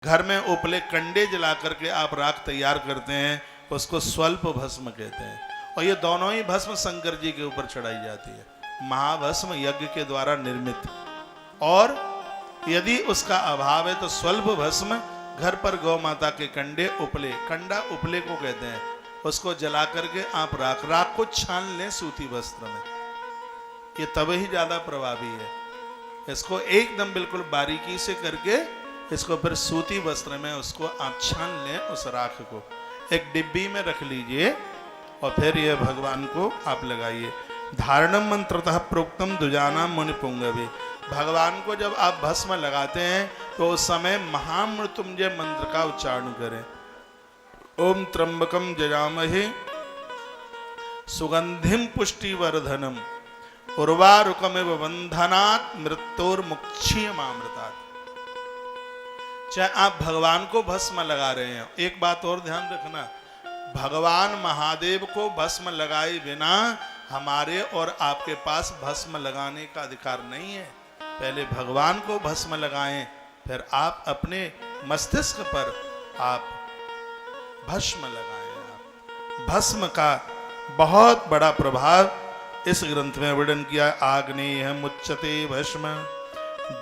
घर में उपले कंडे जला करके आप राख तैयार करते हैं, उसको स्वल्प भस्म कहते हैं। और ये दोनों ही भस्म शंकर जी के ऊपर चढ़ाई जाती है, महाभस्म यज्ञ के द्वारा निर्मित। और यदि उसका अभाव है तो स्वल्प भस्म घर पर गौ माता के कंडे उपले, कंडा उपले को कहते हैं, उसको जला करके आप राख को छान लें सूती वस्त्र में, ये तब ही ज्यादा प्रभावी है। इसको एकदम बिल्कुल बारीकी से करके इसको फिर सूती वस्त्र में उसको आप छान लें, उस राख को एक डिब्बी में रख लीजिए और फिर ये भगवान को आप लगाइए। धारणम मंत्रतः प्रोक्तम दुजाना मुनि पुंगवे, भगवान को जब आप भस्म लगाते हैं तो उस समय महामृत्युंजय मंत्र का उच्चारण करें। ओम त्र्यंबकम जजामहे सुगंधिम पुष्टिवर्धनम उर्वारुकमिव बंधनात् मृत्योर्मुक्षीयमामृतात्। चाहे आप भगवान को भस्म लगा रहे हैं, एक बात और ध्यान रखना, भगवान महादेव को भस्म लगाए बिना हमारे और आपके पास भस्म लगाने का अधिकार नहीं है। पहले भगवान को भस्म लगाएं, फिर आप अपने मस्तिष्क पर आप भस्म लगाएं। आप भस्म का बहुत बड़ा प्रभाव इस ग्रंथ में वर्णन किया। आग्नेय मुच्यते भस्म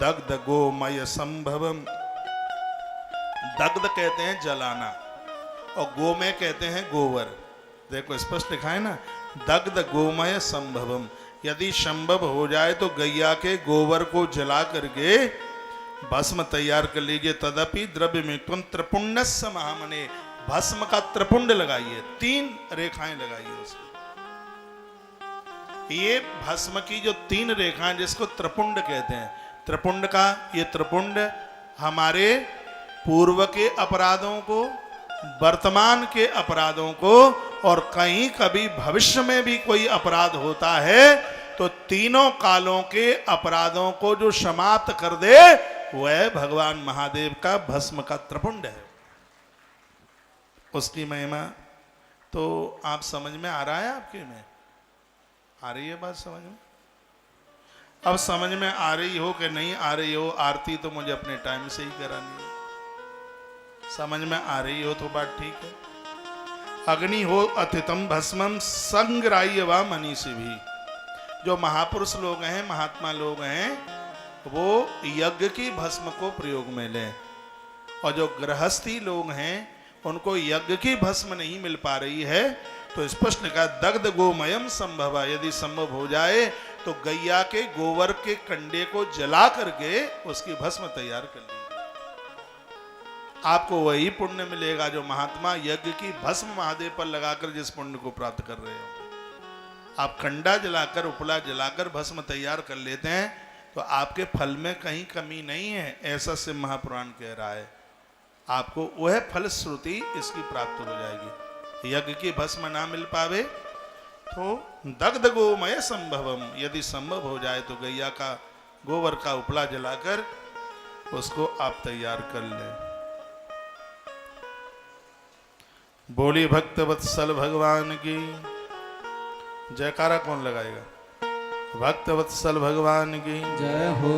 दग्ध गोमय संभवम, दग्ध कहते हैं जलाना और गोमय कहते हैं गोबर। देखो स्पष्ट लिखा है ना, दग्ध गोमय संभवम, यदि संभव हो जाए तो गैया के गोबर को जला करके भस्म तैयार कर लीजिए। तदपि द्रव्य में तुम त्रिपुण्डस्य महामने, भस्म का त्रिपुंड लगाइए, 3 रेखाएं लगाइए उसकी। ये भस्म की जो 3 रेखाएं जिसको त्रिपुंड कहते हैं, त्रिपुंड का ये त्रिपुंड हमारे पूर्व के अपराधों को, वर्तमान के अपराधों को, और कहीं कभी भविष्य में भी कोई अपराध होता है तो तीनों कालों के अपराधों को जो समाप्त कर दे वह भगवान महादेव का भस्म का त्रिपुंड है। उसकी महिमा तो आप समझ में आ रहा है, आपके में आ रही है बात समझ में? अब समझ में आ रही हो कि नहीं आ रही हो, आरती तो मुझे अपने टाइम से ही करानी है। समझ में आ रही हो तो बात ठीक है। अग्नि हो अतितम भस्मम संग्राह्य व मनीषी भी, जो महापुरुष लोग हैं, महात्मा लोग हैं, वो यज्ञ की भस्म को प्रयोग में लें। और जो गृहस्थी लोग हैं उनको यज्ञ की भस्म नहीं मिल पा रही है तो स्पष्ट लिखा दग्ध गोमयम संभव, यदि संभव हो जाए तो गैया के गोबर के कंडे को जला करके उसकी भस्म तैयार कर लीजिए। आपको वही पुण्य मिलेगा जो महात्मा यज्ञ की भस्म महादेव पर लगाकर जिस पुण्य को प्राप्त कर रहे हो। आप कंडा जलाकर, उपला जलाकर भस्म तैयार कर लेते हैं तो आपके फल में कहीं कमी नहीं है, ऐसा से महापुराण कह रहा है। आपको वह फल श्रुति इसकी प्राप्त हो जाएगी। यज्ञ की भस्म ना मिल पावे तो दग्ध गोमय संभवम, यदि संभव हो जाए तो गैया का गोबर का उपला जलाकर उसको आप तैयार कर लें। बोली भक्त वत्सल भगवान की जयकारा कौन लगाएगा? भक्त वत्सल भगवान की जय हो।